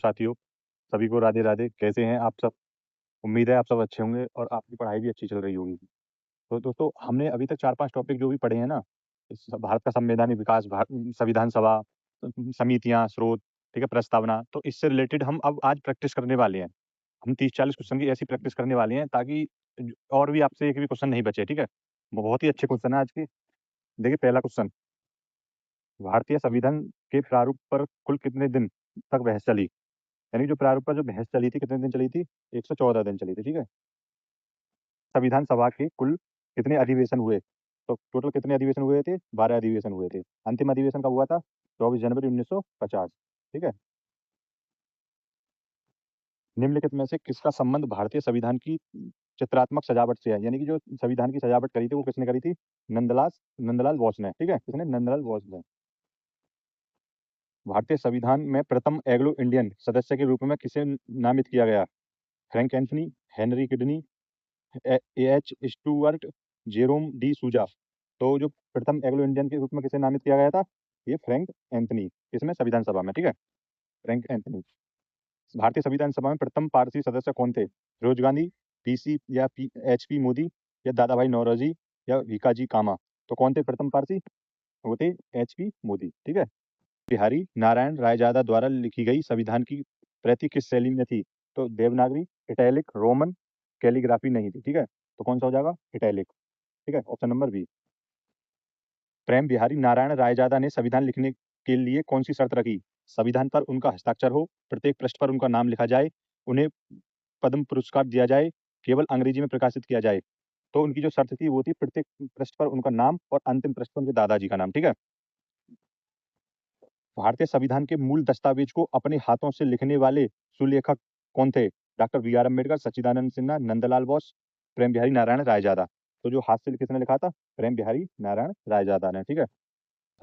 साथियों, सभी को राधे राधे। कैसे हैं आप सब? उम्मीद है आप सब अच्छे होंगे और आपकी पढ़ाई भी अच्छी चल रही होगी। तो दोस्तों, हमने अभी तक 4-5 टॉपिक जो भी पढ़े हैं ना, इस भारत का संवैधानिक विकास, संविधान सभा, समितियाँ, स्रोत, ठीक है, प्रस्तावना, तो इससे रिलेटेड हम अब आज प्रैक्टिस करने वाले हैं। हम 30-40 क्वेश्चन की ऐसी प्रैक्टिस करने वाले हैं ताकि और भी आपसे एक भी क्वेश्चन नहीं बचे, ठीक है? बहुत ही अच्छे क्वेश्चन है आज के। देखिए, पहला क्वेश्चन, भारतीय संविधान के प्रारूप पर कुल कितने दिन तक बहस चली? यानी जो प्रारूप पर जो बहस चली थी, कितने दिन चली थी? 114 दिन चली थी, ठीक है? संविधान सभा के कुल कितने अधिवेशन हुए? तो टोटल कितने अधिवेशन हुए थे? 12 अधिवेशन हुए थे। अंतिम अधिवेशन कब हुआ था? 24 जनवरी 1950, ठीक है? निम्नलिखित में से किसका संबंध भारतीय संविधान की चित्रात्मक सजावट से है? यानी कि जो संविधान की सजावट करी थी, वो किसने करी थी? नंदलाल बोस ने, ठीक है? किसने? नंदलाल बोस ने। भारतीय संविधान में प्रथम एंग्लो इंडियन सदस्य के रूप में किसे नामित किया गया? Frank Anthony, Henry kidney, AH Stuart, Jerome D सूजा। तो जो प्रथम एंग्लो इंडियन के रूप में किसे नामित किया गया था? ये फ्रैंक एंथनी। इसमें संविधान सभा में, ठीक है? Frank Anthony. भारतीय संविधान सभा में प्रथम पारसी सदस्य कौन थे? फिरोज गांधी, पीसी या एचपी मोदी, या दादा भाई नौरोजी, या भिकाजी कामा। तो कौन थे प्रथम पारसी? वो थे एचपी मोदी, ठीक है? बिहारी नारायण रायजादा द्वारा लिखी गई संविधान की प्रति किस शैली में थी? तो देवनागरी, इटैलिक, रोमन, कैलीग्राफी नहीं थी, ठीक है? तो कौन सा हो जाएगा? इटैलिक, ठीक है? Option number B. Prem Bihari Narayan Raizada ने संविधान लिखने के लिए कौन सी शर्त रखी? संविधान पर उनका हस्ताक्षर हो, प्रत्येक पृष्ठ पर उनका नाम लिखा जाए, उन्हें पद्म पुरस्कार दिया जाए, केवल अंग्रेजी में प्रकाशित किया जाए। तो उनकी जो शर्त थी वो थी प्रत्येक पृष्ठ पर उनका नाम और अंतिम पृष्ठ पर उनके दादाजी का नाम, ठीक है? भारतीय संविधान के मूल दस्तावेज को अपने हाथों से लिखने वाले सुलेखक कौन थे? डॉक्टर बी आर अम्बेडकर, सच्चिदानंद सिन्हा, नंदलाल बोस, प्रेम बिहारी नारायण रायजादा। तो जो हाथ से किसने लिखा था? प्रेम बिहारी नारायण रायजादा ने, ठीक है?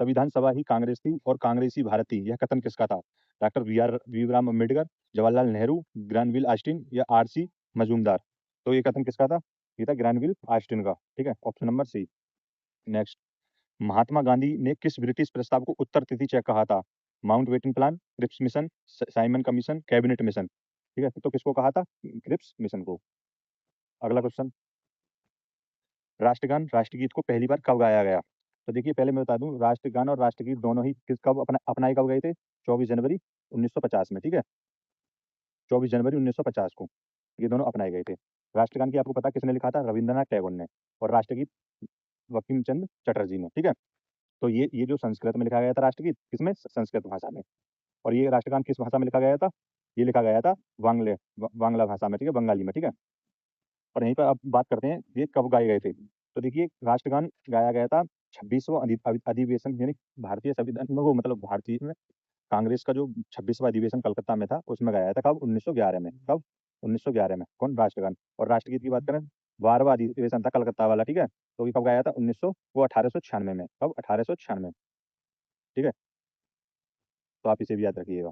संविधान सभा ही कांग्रेस थी और कांग्रेसी भारत थी, यह कथन किसका था? Doctor Bhimrao Ambedkar, Jawaharlal Nehru, Granville Austin, या आर.सी. मजूमदार। तो ये कथन किसका था? ये था ग्रैनविल ऑस्टिन का, ठीक है? Option number C. Next, Mahatma Gandhi ने किस ब्रिटिश प्रस्ताव को उत्तर तिथि चेक कहा था? Mountbatten plan, Cripps mission, Simon commission, cabinet mission, ठीक है? तो किसको कहा था? क्रिप्स मिशन को। अगला क्वेश्चन, राष्ट्रगान राष्ट्रगीत को पहली बार कब गाया गया? तो देखिए, पहले मैं बता दूं, राष्ट्रगान और राष्ट्रगीत दोनों ही कब अपनाए कब गए थे? 24 जनवरी 1950 में, ठीक है? 24 जनवरी 1950 को ये दोनों अपनाए गए थे। राष्ट्रगान की आपको पता किसने लिखा था? रविंद्रनाथ टैगोर ने। और राष्ट्रगीत बंकिम चंद्र चटर्जी ने, ठीक है? तो ये जो संस्कृत में लिखा गया था राष्ट्रगीत, किसमें? संस्कृत भाषा में। और ये राष्ट्रगान किस भाषा में लिखा गया था? ये लिखा गया था बांग्ला भाषा में, ठीक है? बंगाली में, ठीक है? और यहीं पर अब बात करते हैं ये कब गाए गए थे। तो देखिए, राष्ट्रगान गाया गया था 26वां अधिवेशन, यानी भारतीय संविधान में, वो मतलब भारतीय में कांग्रेस का जो 26वां अधिवेशन कलकत्ता में था, उसमें गाया था। कब? 1911 में। कब? 1911 में। कौन? राष्ट्रगान। और राष्ट्रगीत की बात करें, 12वां अधिवेशन था कलकत्ता वाला, ठीक है? तो ये कब गाया था? 1896 में। कब? 1896, ठीक है? तो आप इसे भी याद रखिएगा।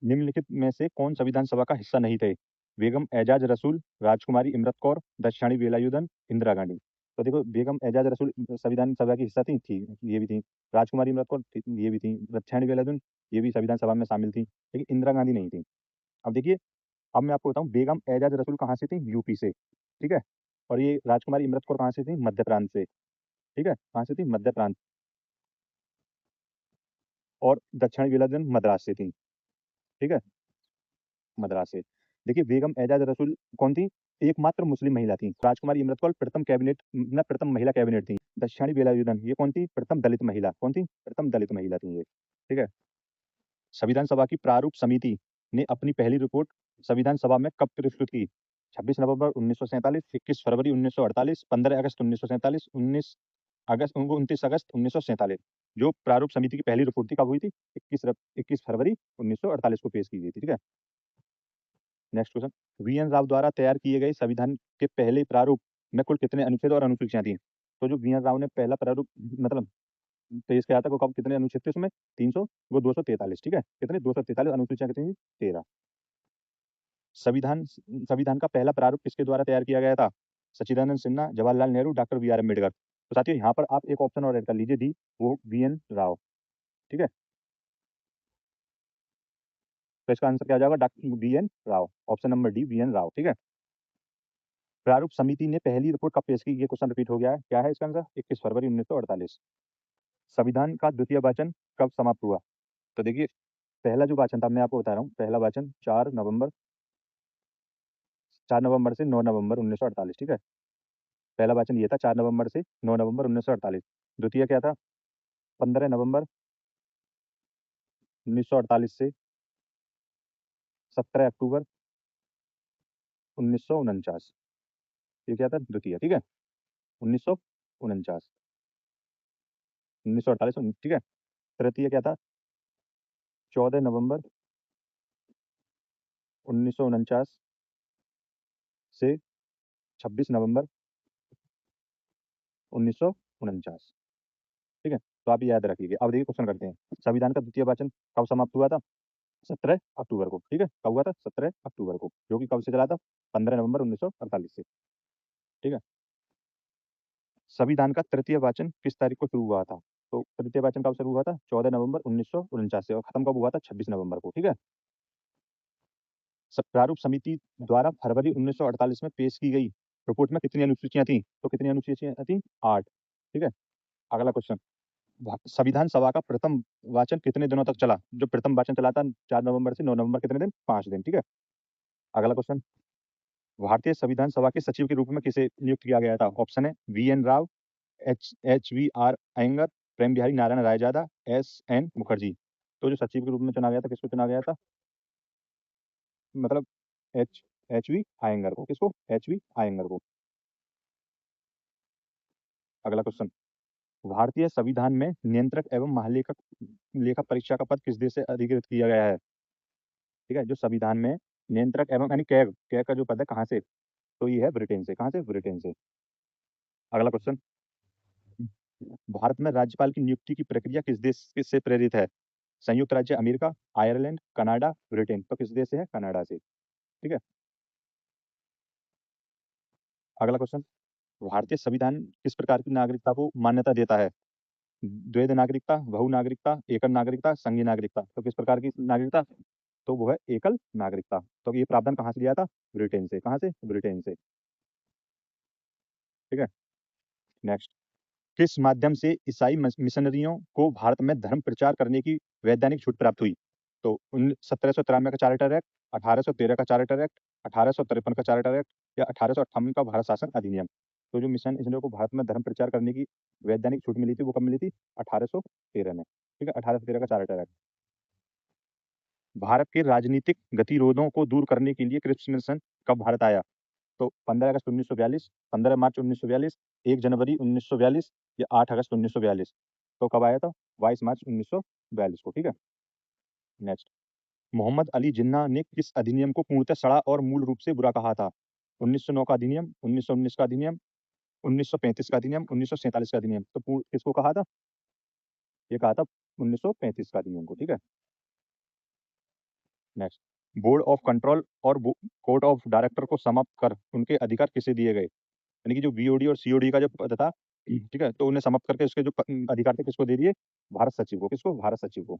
निम्नलिखित में से कौन संविधान सभा का हिस्सा नहीं थे? बेगम एजाज रसूल, राजकुमारी इमरत कौर, दक्षिणी वेलायुधन, इंदिरा गांधी। तो देखो, बेगम एजाज रसूल संविधान सभा की हिस्सा थी, ये भी थी। राजकुमारी इमरत कौर ये भी थी। दक्षिणी वेलायुधन ये भी संविधान सभा में शामिल थी, लेकिन इंदिरा गांधी नहीं थी। अब देखिए, अब मैं आपको बताऊं, बेगम एजाज रसूल कहाँ से थी? यूपी से, ठीक है? और ये राजकुमारी इमरत कौर कहाँ से थी? मध्य प्रांत से, ठीक है? कहाँ से थी? मध्य प्रांत। और दक्षिणी वेलायुधन मद्रास से थी, ठीक है? मद्रास से। देखिए, बेगम एजाज रसूल कौन थी? एकमात्र मुस्लिम महिला थी। राजकुमारी इमरत कौर प्रथम महिला कैबिनेट थी। दक्षिणी बेलायुधन ये कौन थी? प्रथम दलित महिला। कौन थी? प्रथम दलित महिला थी ये, ठीक है? संविधान सभा की प्रारूप समिति ने अपनी पहली रिपोर्ट संविधान सभा में कब प्रस्तुत की? 26 नवंबर 1947, 21 फरवरी 1948, 15 अगस्त 1947, 29 अगस्त 1947। जो प्रारूप समिति की पहली रिपोर्ट थी, कब हुई थी? 21 फरवरी 1948 को पेश की गई थी, ठीक है? Next question, VN. राव द्वारा तैयार किए गए संविधान के पहले प्रारूप में कुल कितने अनुच्छेद और अनुसूचियां थी? तो जो वी.एन. राव ने पहला प्रारूप मतलब पेश किया था, वो कब, कितने अनुच्छेद थे उसमें? 300, वो 243, ठीक है? कितने? 243। अनुसूचियां कितनी थी? 13। संविधान का पहला प्रारूप किसके द्वारा तैयार किया गया था? Sachchidananda Sinha, Jawaharlal Nehru, doctor B R Ambedkar. तो साथियों, यहाँ पर आप एक ऑप्शन और ऐड कर लीजिए, डी, वो वी.एन. राव, ठीक है? तो इसका आंसर क्या हो जाएगा? Doctor BN Rao, option number D BN Rao. ठीक है। प्रारूप समिति ने पहली रिपोर्ट कब पेश की? ये क्वेश्चन रिपीट हो गया है। क्या है इसका आंसर? 21 फरवरी 1948। संविधान का द्वितीय वाचन कब समाप्त हुआ? तो देखिए, पहला जो वाचन था, मैं आपको बता रहा हूँ, पहला वाचन 4 नवंबर से 9 नवंबर 1948। ठीक है। पहला वाचन ये था 4 नवंबर से 9 नवंबर 1948। द्वितीय क्या था? 15 नवंबर 1948 से 17 अक्टूबर 1949। ये क्या था? द्वितीय। ठीक है। 1949, 1948। ठीक है। तृतीय क्या था? 14 नवंबर 1949 से 26 नवंबर 1949। ठीक है। तो आप ये याद रखिए। अब देखिए क्वेश्चन करते हैं। संविधान का द्वितीय वाचन कब समाप्त हुआ था? 17 अक्टूबर को। ठीक है। कब हुआ था? 17 अक्टूबर को, जो कि कब से चला था? 15 नवंबर 1948 से। ठीक है। संविधान का तृतीय वाचन किस तारीख को शुरू हुआ था? तो तृतीय वाचन कब शुरू हुआ था? 14 नवंबर 1949 से, और खत्म कब हुआ था? 26 नवंबर को। ठीक है। प्रारूप समिति द्वारा फरवरी 1948 में पेश की गई रिपोर्ट में कितनी अनुसूचियां थी? तो कितनी अनुसूचियां थी? 8। ठीक है। अगला क्वेश्चन। संविधान सभा का प्रथम वाचन कितने दिनों तक चला? जो प्रथम वाचन चला था 4 नवंबर से 9 नवंबर, कितने दिन? 5 दिन। ठीक है। अगला क्वेश्चन। भारतीय संविधान सभा के सचिव के रूप में किसे नियुक्त किया गया था? ऑप्शन है VN राव, HVR अयंगर, प्रेम बिहारी नारायण रायजादा, SN मुखर्जी। तो जो सचिव के रूप में चुना गया था, किसको चुना गया था? मतलब HV अयंगर को। किसको? HV अयंगर को। अगला क्वेश्चन। भारतीय संविधान में नियंत्रक एवं महालेखक लेखा परीक्षा का पद किस देश से अधिकृत किया गया है? ठीक है। जो संविधान में नियंत्रक एवं यानी कैग कैग का जो पद है, कहाँ से? तो ये है ब्रिटेन से। कहाँ से? ब्रिटेन से। अगला क्वेश्चन। भारत में राज्यपाल की नियुक्ति की प्रक्रिया किस देश से प्रेरित है? संयुक्त राज्य अमेरिका, आयरलैंड, कनाडा, ब्रिटेन। तो किस देश से है? कनाडा से। ठीक है। अगला क्वेश्चन। भारतीय संविधान किस प्रकार की नागरिकता को मान्यता देता है? द्वैध नागरिकता, बहु नागरिकता, एकल नागरिकता, संघीय नागरिकता। तो किस प्रकार की नागरिकता? तो वो है एकल नागरिकता। तो ये प्रावधान कहाँ से लिया था? ब्रिटेन से। कहाँ से? ब्रिटेन से। ठीक है। नेक्स्ट। किस माध्यम से ईसाई मिशनरियों को भारत में धर्म प्रचार करने की वैधानिक छूट प्राप्त हुई? तो 1793 का चार्टर एक्ट, 1813 का चार्टर एक्ट, 1853 का चार्टर एक्ट, या 1858 का भारत शासन अधिनियम। तो जो मिशनरियों को भारत में धर्म प्रचार करने की वैधानिक छूट मिली थी, वो कब मिली थी? 1813 में। ठीक है। 1813 का चार्टर एक्ट। भारत के राजनीतिक गतिरोधों को दूर करने के लिए क्रिप्स मिशन कब भारत आया? तो 15 अगस्त 1942, 15 मार्च 1942, 1 जनवरी 1942, या 8 अगस्त 1942। तो कब आया था? 22 मार्च 1942 को। ठीक है। नेक्स्ट। मोहम्मद अली जिन्ना ने किस अधिनियम को पूर्णतः सड़ा और मूल रूप से बुरा कहा था? 1909 का अधिनियम, 1919 का अधिनियम, 1935 का अधिनियम, 1947 का अधिनियम। तो किसको कहा था? ये कहा था 1935 का अधिनियम को। ठीक है। नेक्स्ट। बोर्ड ऑफ कंट्रोल और कोर्ट ऑफ डायरेक्टर को समाप्त कर उनके अधिकार किसे दिए गए? यानी कि जो BOD और COD का जो पद था, ठीक है, तो उन्हें समाप्त करके उसके जो अधिकार थे, किसको दे दिए? भारत सचिव को। किसको? भारत सचिव को।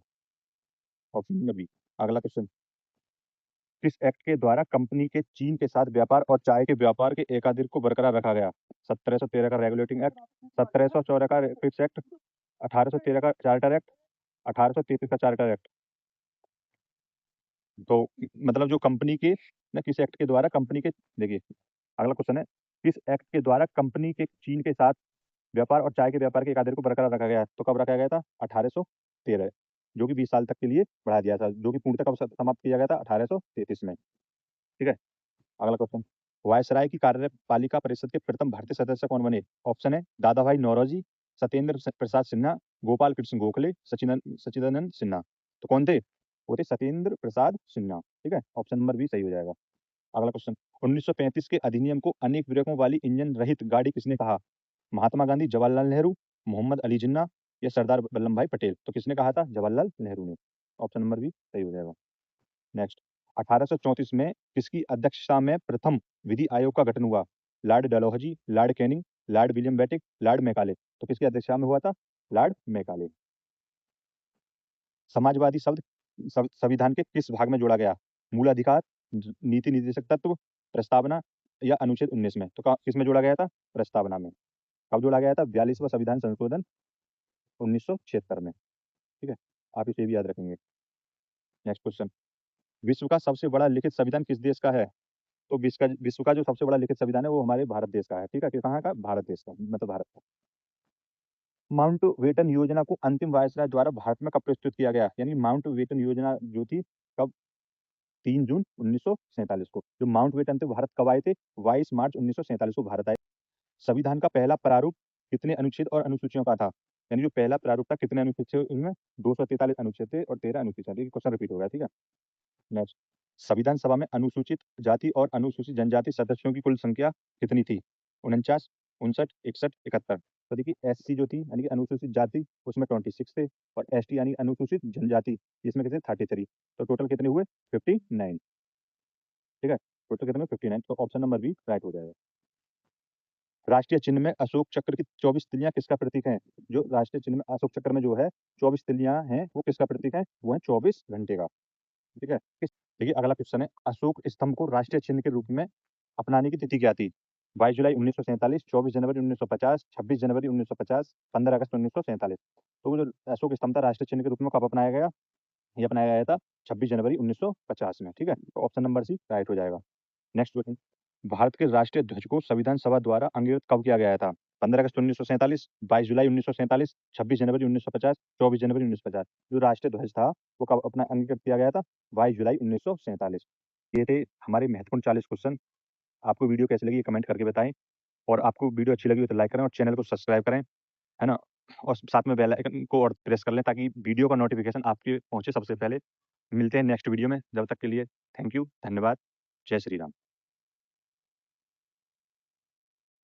Option number B. अगला क्वेश्चन। किस एक्ट के द्वारा कंपनी के चीन के साथ व्यापार और चाय के व्यापार के एकाधिकार को बरकरार रखा गया? 1713 का रेगुलेटिंग एक्ट, 1714 का फिक्स एक्ट, 1813 का चार्टर एक्ट, 1833 का चार्टर एक्ट। तो मतलब जो कंपनी के ना, किस एक्ट के द्वारा कंपनी के, देखिए अगला क्वेश्चन है, किस एक्ट के द्वारा कंपनी के चीन के साथ व्यापार और चाय के व्यापार के एकाधिकार को बरकरार रखा गया? तो कब रखा गया था? 1813, जो कि 20 साल तक के लिए बढ़ा दिया था, जो कि पूर्णतः कब समाप्त किया गया था? 1833 में। ठीक है। अगला क्वेश्चन। वायसराय की कार्यपालिका परिषद के प्रथम भारतीय सदस्य कौन बने? ऑप्शन है दादा भाई नौरोजी, सत्येंद्र प्रसाद सिन्हा, गोपाल कृष्ण गोखले, सचिदानंद सिन्हा। तो कौन थे? वो थे सत्येंद्र प्रसाद सिन्हा। ठीक है। ऑप्शन नंबर बी सही हो जाएगा। अगला क्वेश्चन। 1935 के अधिनियम को अनेक ब्रेकों वाली इंजन रहित गाड़ी किसने कहा? महात्मा गांधी, जवाहरलाल नेहरू, मोहम्मद अली जिन्ना, या सरदार वल्लभ भाई पटेल। तो किसने कहा था? जवाहरलाल नेहरू ने। ऑप्शन नंबर बी सही हो जाएगा। नेक्स्ट। 1834 में किसकी अध्यक्षता में प्रथम विधि आयोग का गठन हुआ? Lord Dalhousie, Lord Canning, Lord William Bentinck, Lord Macaulay. तो किसकी अध्यक्षता में हुआ था? Lord Macaulay. समाजवादी शब्द संविधान के किस भाग में जोड़ा गया? मूलाधिकार, नीति निर्देशक तत्व, प्रस्तावना या अनुच्छेद 19 में? तो किस में जोड़ा गया था? प्रस्तावना में। कब जोड़ा गया था? 42वां संविधान संशोधन 1976 में। ठीक है, आप इसे भी याद रखेंगे। नेक्स्ट क्वेश्चन, विश्व का सबसे बड़ा लिखित संविधान किस देश का है? तो विश्व का जो सबसे बड़ा लिखित संविधान है वो हमारे भारत देश का है। ठीक है, कहाँ का? भारत देश का, मतलब भारत का। माउंटबेटन योजना को अंतिम वायसराय द्वारा भारत में कब प्रस्तुत किया गया? यानी माउंटबेटन योजना जो थी, कब? 3 जून 1947 को। जो माउंटबेटन थे भारत कब आए थे? 22 मार्च 1947 को भारत आए। संविधान का पहला प्रारूप कितने अनुच्छेद और अनुसूचियों का था? यानी जो पहला प्रारूप था कितने अनुच्छेद थे इनमें? 243 अनुच्छेद थे और 13 अनुसूचियां थी। क्वेश्चन रिपीट हो गया। ठीक है, नेक्स्ट, संविधान सभा में अनुसूचित जाति और अनुसूचित जनजाति सदस्यों की कुल संख्या कितनी थी? 49, 59, 61, 71। तो देखिए एससी जो थी यानी कि अनुसूचित जाति, उसमें 26 थे, और एसटी यानी अनुसूचित जनजाति, इसमें कितने? 33। तो टोटल कितने हुए? 59। ठीक है, टोटल कितने? 59। तो ऑप्शन नंबर बी राइट हो जाएगा। राष्ट्रीय चिन्ह में अशोक चक्र की 24 तिलियां किसका प्रतीक है? जो राष्ट्रीय चिन्ह में अशोक चक्र में जो है 24 तिलियां हैं, वो किसका प्रतीक है? वो है 24 घंटे का। ठीक है, देखिए अगला क्वेश्चन है, अशोक स्तंभ को राष्ट्रीय चिन्ह के रूप में अपनाने की तिथि क्या थी? 22 जुलाई 1947, 24 जनवरी 1950, 26 जनवरी 1950, 15 अगस्त 1947। तो वो जो अशोक स्तंभ था राष्ट्रीय चिन्ह के रूप में कब अपनाया गया? ये अपनाया गया था 26 जनवरी 1950 में। ठीक है, तो ऑप्शन नंबर सी राइट हो जाएगा। नेक्स्ट क्वेश्चन, भारत के राष्ट्रीय ध्वज को संविधान सभा द्वारा अंकित कब किया गया था? 15 अगस्त 1947, 22 जुलाई 1947, 26 जनवरी 1950, 24 जनवरी 1950। जो राष्ट्रीय ध्वज था वो कब अपना अंकित किया गया था? 22 जुलाई 1947। ये थे हमारे महत्वपूर्ण 40 क्वेश्चन। आपको वीडियो कैसी लगी ये कमेंट करके बताएं, और आपको वीडियो अच्छी लगी हो तो लाइक करें और चैनल को सब्सक्राइब करें, है ना? और साथ में बेल आइकन को और प्रेस कर लें ताकि वीडियो का नोटिफिकेशन आपके पहुंचे सबसे पहले। मिलते हैं नेक्स्ट वीडियो में, जब तक के लिए थैंक यू, धन्यवाद, जय श्री राम।